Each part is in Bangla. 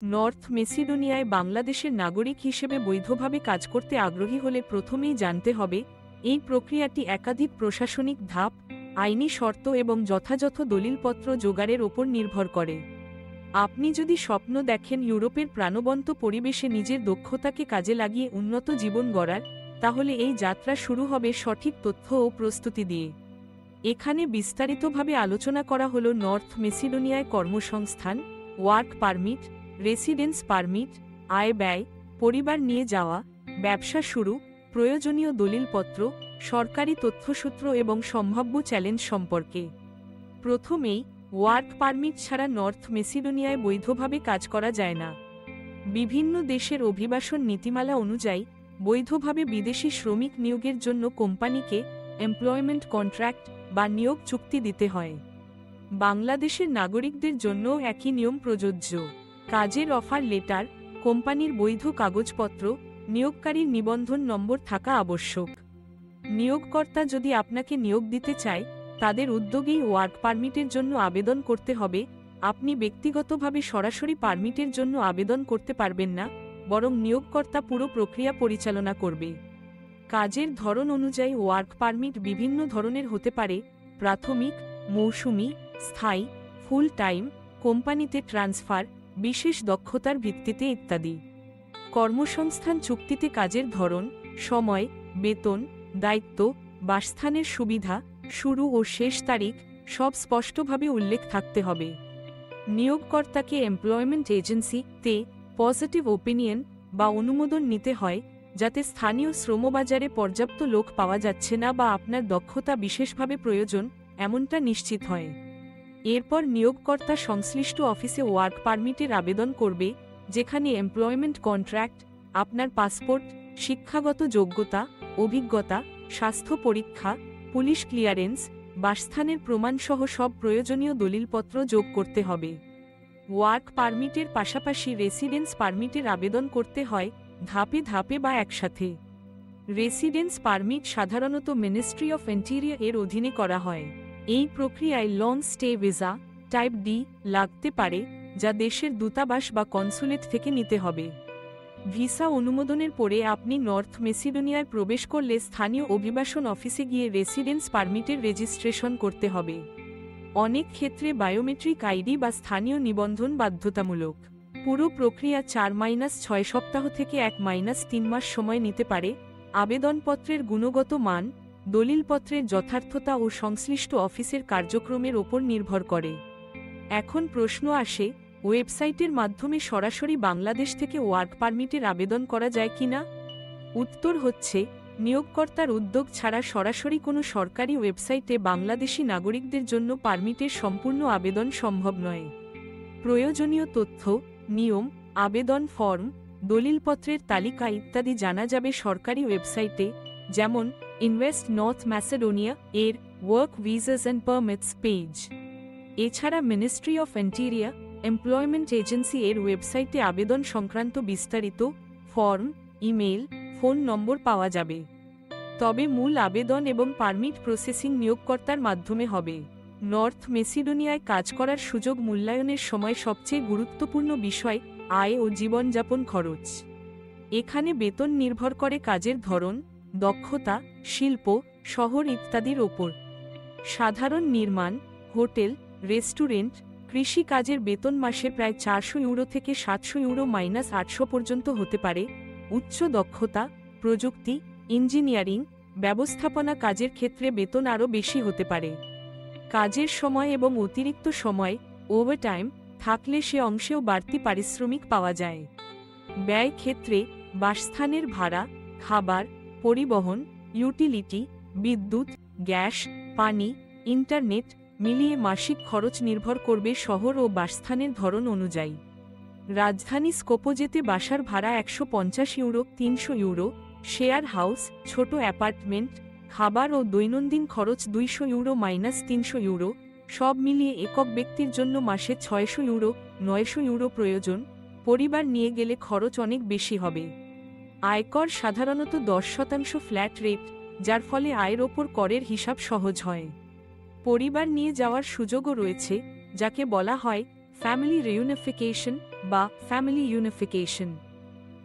নর্থ মেসিডোনিয়ায় বাংলাদেশের নাগরিক হিসেবে বৈধভাবে কাজ করতে আগ্রহী হলে প্রথমেই জানতে হবে এই প্রক্রিয়াটি একাধিক প্রশাসনিক ধাপ, আইনি শর্ত এবং যথাযথ দলিলপত্র জোগাড়ের ওপর নির্ভর করে। আপনি যদি স্বপ্ন দেখেন ইউরোপের প্রাণবন্ত পরিবেশে নিজের দক্ষতাকে কাজে লাগিয়ে উন্নত জীবন গড়ার, তাহলে এই যাত্রা শুরু হবে সঠিক তথ্য ও প্রস্তুতি দিয়ে। এখানে বিস্তারিতভাবে আলোচনা করা হলো নর্থ মেসিডোনিয়ায় কর্মসংস্থান, ওয়ার্ক পারমিট, রেসিডেন্স পারমিট, আয় ব্যয়, পরিবার নিয়ে যাওয়া, ব্যবসা শুরু, প্রয়োজনীয় দলিলপত্র, সরকারি তথ্যসূত্র এবং সম্ভাব্য চ্যালেঞ্জ সম্পর্কে। প্রথমেই, ওয়ার্ক পারমিট ছাড়া নর্থ মেসিডোনিয়ায় বৈধভাবে কাজ করা যায় না। বিভিন্ন দেশের অভিবাসন নীতিমালা অনুযায়ী বৈধভাবে বিদেশি শ্রমিক নিয়োগের জন্য কোম্পানিকে এমপ্লয়মেন্ট কন্ট্রাক্ট বা নিয়োগ চুক্তি দিতে হয়। বাংলাদেশের নাগরিকদের জন্যও একই নিয়ম প্রযোজ্য। কাজের অফার লেটার, কোম্পানির বৈধ কাগজপত্র, নিয়োগকারীর নিবন্ধন নম্বর থাকা আবশ্যক। নিয়োগকর্তা যদি আপনাকে নিয়োগ দিতে চায়, তাদের উদ্যোগেই ওয়ার্ক পারমিটের জন্য আবেদন করতে হবে। আপনি ব্যক্তিগতভাবে সরাসরি পারমিটের জন্য আবেদন করতে পারবেন না, বরং নিয়োগকর্তা পুরো প্রক্রিয়া পরিচালনা করবে। কাজের ধরন অনুযায়ী ওয়ার্ক পারমিট বিভিন্ন ধরনের হতে পারে: প্রাথমিক, মৌসুমি, স্থায়ী, ফুল টাইম, কোম্পানিতে ট্রান্সফার, বিশেষ দক্ষতার ভিত্তিতে ইত্যাদি। কর্মসংস্থান চুক্তিতে কাজের ধরন, সময়, বেতন, দায়িত্ব, বাসস্থানের সুবিধা, শুরু ও শেষ তারিখ সব স্পষ্টভাবে উল্লেখ থাকতে হবে। নিয়োগকর্তাকে এমপ্লয়মেন্ট এজেন্সি-তে পজিটিভ ওপিনিয়ন বা অনুমোদন নিতে হয়, যাতে স্থানীয় শ্রমবাজারে পর্যাপ্ত লোক পাওয়া যাচ্ছে না বা আপনার দক্ষতা বিশেষভাবে প্রয়োজন এমনটা নিশ্চিত হয়। এরপর নিয়োগকর্তা সংশ্লিষ্ট অফিসে ওয়ার্ক পারমিটের আবেদন করবে, যেখানে এমপ্লয়মেন্ট কন্ট্রাক্ট, আপনার পাসপোর্ট, শিক্ষাগত যোগ্যতা, অভিজ্ঞতা, স্বাস্থ্য পরীক্ষা, পুলিশ ক্লিয়ারেন্স, বাসস্থানের প্রমাণসহ সব প্রয়োজনীয় দলিলপত্র যোগ করতে হবে। ওয়ার্ক পারমিটের পাশাপাশি রেসিডেন্স পারমিটের আবেদন করতে হয়, ধাপে ধাপে বা একসাথে। রেসিডেন্স পারমিট সাধারণত মিনিস্ট্রি অফ ইন্টেরিয়র এর অধীনে করা হয়। এই প্রক্রিয়ায় long stay visa type D লাগতে পারে, যা দেশের দূতাবাস বা কনসুলেট থেকে নিতে হবে। ভিসা অনুমোদনের পরে আপনি নর্থ মেসিডোনিয়ায় প্রবেশ করলে স্থানীয় অভিবাসন অফিসে গিয়ে রেসিডেন্স পারমিটের রেজিস্ট্রেশন করতে হবে। অনেক ক্ষেত্রে বায়োমেট্রিক আইডি বা স্থানীয় নিবন্ধন বাধ্যতামূলক। পুরো প্রক্রিয়া 4-6 সপ্তাহ থেকে 1-3 মাস সময় নিতে পারে। আবেদনপত্রের গুণগত মান, দলিলপত্রের যথার্থতা ও সংশ্লিষ্ট অফিসের কার্যক্রমের ওপর নির্ভর করে। এখন প্রশ্ন আসে, ওয়েবসাইটের মাধ্যমে সরাসরি বাংলাদেশ থেকে ওয়ার্ক পারমিটের আবেদন করা যায় কিনা? উত্তর হচ্ছে, নিয়োগকর্তার উদ্যোগ ছাড়া সরাসরি কোনো সরকারি ওয়েবসাইটে বাংলাদেশি নাগরিকদের জন্য পারমিটের সম্পূর্ণ আবেদন সম্ভব নয়। প্রয়োজনীয় তথ্য, নিয়ম, আবেদন ফর্ম, দলিলপত্রের তালিকা ইত্যাদি জানা যাবে সরকারি ওয়েবসাইটে, যেমন ইনভেস্ট নর্থ ম্যাসেডোনিয়া এর work visas and permits page. এছাড়া ministry of interior employment agency এর ওয়েবসাইটে আবেদন সংক্রান্ত বিস্তারিত ফর্ম, ইমেল, ফোন নম্বর পাওয়া যাবে। তবে মূল আবেদন এবং পারমিট প্রসেসিং নিয়োগকর্তার মাধ্যমে হবে। নর্থ মেসিডোনিয়ায় কাজ করার সুযোগ মূল্যায়নের সময় সবচেয়ে গুরুত্বপূর্ণ বিষয় আয় ও জীবনযাপন খরচ। এখানে বেতন নির্ভর করে কাজের ধরন, দক্ষতা, শিল্প, শহর ইত্যাদির ওপর। সাধারণ নির্মাণ, হোটেল, রেস্টুরেন্ট, কৃষি কাজের বেতন মাসে প্রায় 400 ইউরো থেকে 700 ইউরো -800 পর্যন্ত হতে পারে। উচ্চ দক্ষতা, প্রযুক্তি, ইঞ্জিনিয়ারিং, ব্যবস্থাপনা কাজের ক্ষেত্রে বেতন আরও বেশি হতে পারে। কাজের সময় এবং অতিরিক্ত সময় ওভারটাইম থাকলে সে অংশেও বাড়তি পারিশ্রমিক পাওয়া যায়। ব্যয় ক্ষেত্রে বাসস্থানের ভাড়া, খাবার, পরিবহন, ইউটিলিটি, বিদ্যুৎ, গ্যাস, পানি, ইন্টারনেট মিলিয়ে মাসিক খরচ নির্ভর করবে শহর ও বাসস্থানের ধরন অনুযায়ী। রাজধানী স্কোপোজেতে বাসার ভাড়া 150 ইউরো 300 ইউরো, শেয়ার হাউস, ছোট অ্যাপার্টমেন্ট, খাবার ও দৈনন্দিন খরচ 200 ইউরো -300 ইউরো, সব মিলিয়ে একক ব্যক্তির জন্য মাসে 600 ইউরো 900 ইউরো প্রয়োজন। পরিবার নিয়ে গেলে খরচ অনেক বেশি হবে। আয়কর সাধারণত 10% ফ্ল্যাট রেট, যার ফলে আয়ের ওপর করের হিসাব সহজ হয়। পরিবার নিয়ে যাওয়ার সুযোগও রয়েছে, যাকে বলা হয় ফ্যামিলি রিউনিফিকেশন। বা ফ্যামিলি ইউনিফিকেশন।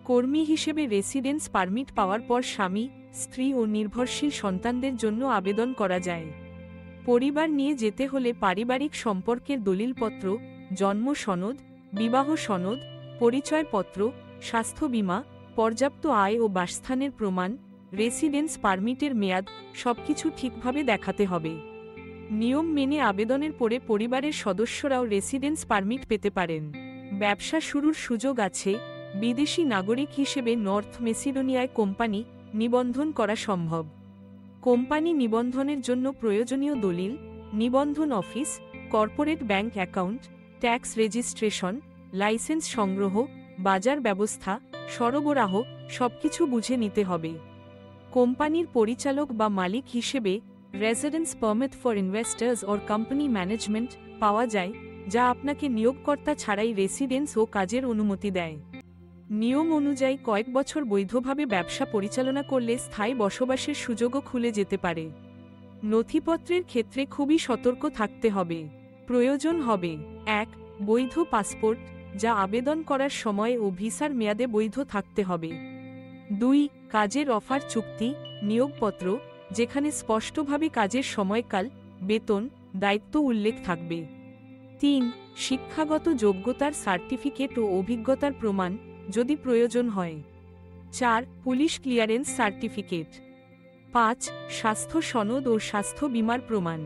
কর্মী হিসেবে রেসিডেন্স পারমিট পাওয়ার পর স্বামী, স্ত্রী ও নির্ভরশীল সন্তানদের জন্য আবেদন করা যায়। পরিবার নিয়ে যেতে হলে পারিবারিক সম্পর্কের দলিলপত্র, জন্ম সনদ, বিবাহ সনদ, পরিচয়পত্র, স্বাস্থ্য বীমা, পর্যাপ্ত আয় ও বাসস্থানের প্রমাণ, রেসিডেন্স পারমিটের মেয়াদ সবকিছু ঠিকভাবে দেখাতে হবে। নিয়ম মেনে আবেদনের পরে পরিবারের সদস্যরাও রেসিডেন্স পারমিট পেতে পারেন। ব্যবসা শুরুর সুযোগ আছে। বিদেশি নাগরিক হিসেবে নর্থ মেসিডোনিয়ায় কোম্পানি নিবন্ধন করা সম্ভব। কোম্পানি নিবন্ধনের জন্য প্রয়োজনীয় দলিল, নিবন্ধন office, corporate bank account, tax registration, licence সংগ্রহ, বাজার ব্যবস্থা, সরবরাহ সবকিছু বুঝে নিতে হবে। কোম্পানির পরিচালক বা মালিক হিসেবে residence permit for investors or company management পাওয়া যায়, যা আপনাকে নিয়োগকর্তা ছাড়াই রেসিডেন্স ও কাজের অনুমতি দেয়। নিয়ম অনুযায়ী কয়েক বছর বৈধভাবে ব্যবসা পরিচালনা করলে স্থায়ী বসবাসের সুযোগও খুলে যেতে পারে। নথিপত্রের ক্ষেত্রে খুবই সতর্ক থাকতে হবে। প্রয়োজন হবে ১. বৈধ পাসপোর্ট, যা আবেদন করার সময় ও ভিসার মেয়াদে বৈধ থাকতে হবে। ২. কাজের অফার চুক্তি, নিয়োগপত্র, যেখানে স্পষ্টভাবে কাজের সময়কাল, বেতন, দায়িত্ব উল্লেখ থাকবে। ৩. শিক্ষাগত যোগ্যতার সার্টিফিকেট ও অভিজ্ঞতার প্রমাণ, যদি প্রয়োজন হয়। ৪. Police clearance certificate. ৫. স্বাস্থ্য সনদ ও স্বাস্থ্য বীমার প্রমাণ।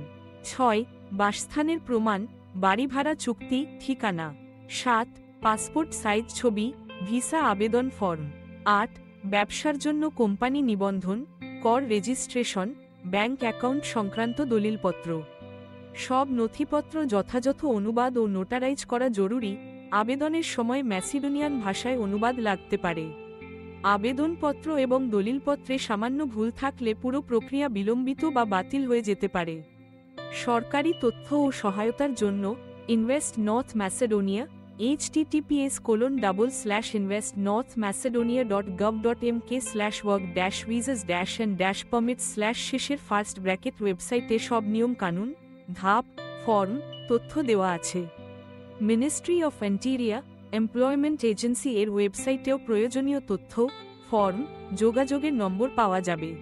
৬. বাসস্থানের প্রমাণ, বাড়ি ভাড়া চুক্তি, ঠিকানা। ৭. পাসপোর্ট সাইজ ছবি, ভিসা আবেদন ফর্ম। ৮. ব্যবসার জন্য কোম্পানি নিবন্ধন, কর রেজিস্ট্রেশন, ব্যাংক অ্যাকাউন্ট সংক্রান্ত দলিলপত্র। সব নথিপত্র যথাযথ অনুবাদ ও নোটারাইজ করা জরুরি। আবেদনের সময় ম্যাসিডোনিয়ান ভাষায় অনুবাদ লাগতে পারে। আবেদনপত্র এবং দলিলপত্রে সামান্য ভুল থাকলে পুরো প্রক্রিয়া বিলম্বিত বা বাতিল হয়ে যেতে পারে। সরকারি তথ্য ও সহায়তার জন্য ইনভেস্ট নর্থ ম্যাসেডোনিয়া https://northmacedonia.gov.mk/work-visas-and-permits/ শেষের ফার্স্ট ব্র্যাকেট ওয়েবসাইটে সব নিয়ম কানুন, ধাপ, ফর্ম, তথ্য দেওয়া আছে। Ministry of interior employment agency এর ওয়েবসাইটেও প্রয়োজনীয় তথ্য, ফর্ম, যোগাযোগের নম্বর পাওয়া যাবে।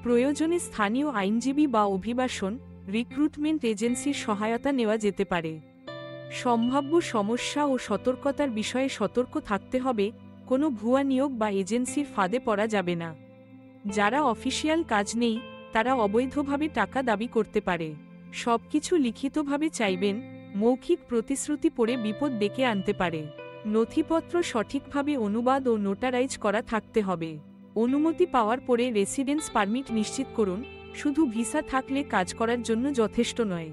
প্রয়োজনে স্থানীয় আইনজীবী বা অভিবাসন রিক্রুটমেন্ট এজেন্সির সহায়তা নেওয়া যেতে পারে। সম্ভাব্য সমস্যা ও সতর্কতার বিষয়ে সতর্ক থাকতে হবে। কোনো ভুয়া নিয়োগ বা এজেন্সির ফাঁদে পড়া যাবে না। যারা অফিসিয়াল কাজ নেই, তারা অবৈধভাবে টাকা দাবি করতে পারে। সবকিছু লিখিতভাবে চাইবেন। মৌখিক প্রতিশ্রুতি পড়ে বিপদ ডেকে আনতে পারে। নথিপত্র সঠিকভাবে অনুবাদ ও নোটারাইজ করা থাকতে হবে। অনুমতি পাওয়ার পরে রেসিডেন্স পারমিট নিশ্চিত করুন। শুধু ভিসা থাকলে কাজ করার জন্য যথেষ্ট নয়।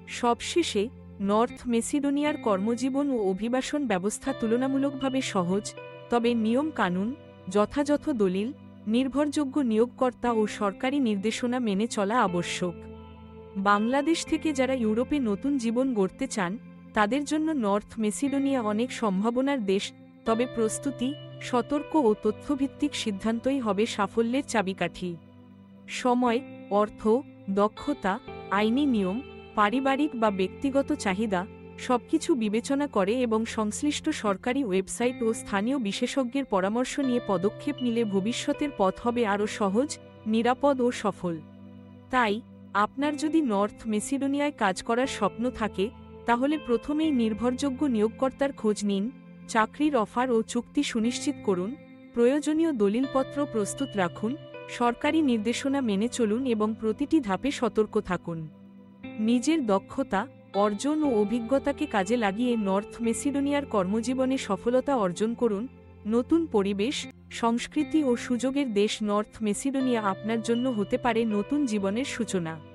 সবশেষে, নর্থ মেসিডোনিয়ার কর্মজীবন ও অভিবাসন ব্যবস্থা তুলনামূলকভাবে সহজ, তবে নিয়ম কানুন, যথাযথ দলিল, নির্ভরযোগ্য নিয়োগকর্তা ও সরকারি নির্দেশনা মেনে চলা আবশ্যক। বাংলাদেশ থেকে যারা ইউরোপে নতুন জীবন গড়তে চান, তাদের জন্য নর্থ মেসিডোনিয়া অনেক সম্ভাবনার দেশ, তবে প্রস্তুতি, সতর্ক ও তথ্যভিত্তিক সিদ্ধান্তই হবে সাফল্যের চাবিকাঠি। সময়, অর্থ, দক্ষতা, আইনি নিয়ম, পারিবারিক বা ব্যক্তিগত চাহিদা সবকিছু বিবেচনা করে এবং সংশ্লিষ্ট সরকারি ওয়েবসাইট ও স্থানীয় বিশেষজ্ঞের পরামর্শ নিয়ে পদক্ষেপ নিলে ভবিষ্যতের পথ হবে আরও সহজ, নিরাপদ ও সফল। তাই, আপনার যদি নর্থ মেসিডোনিয়ায় কাজ করার স্বপ্ন থাকে, তাহলে প্রথমেই নির্ভরযোগ্য নিয়োগকর্তার খোঁজ নিন, চাকরির অফার ও চুক্তি সুনিশ্চিত করুন, প্রয়োজনীয় দলিলপত্র প্রস্তুত রাখুন, সরকারি নির্দেশনা মেনে চলুন এবং প্রতিটি ধাপে সতর্ক থাকুন। নিজের দক্ষতা, অর্জন ও অভিজ্ঞতাকে কাজে লাগিয়ে নর্থ মেসিডোনিয়ার কর্মজীবনে সফলতা অর্জন করুন। নতুন পরিবেশ, সংস্কৃতি ও সুযোগের দেশ নর্থ মেসিডোনিয়া আপনার জন্য হতে পারে নতুন জীবনের সূচনা।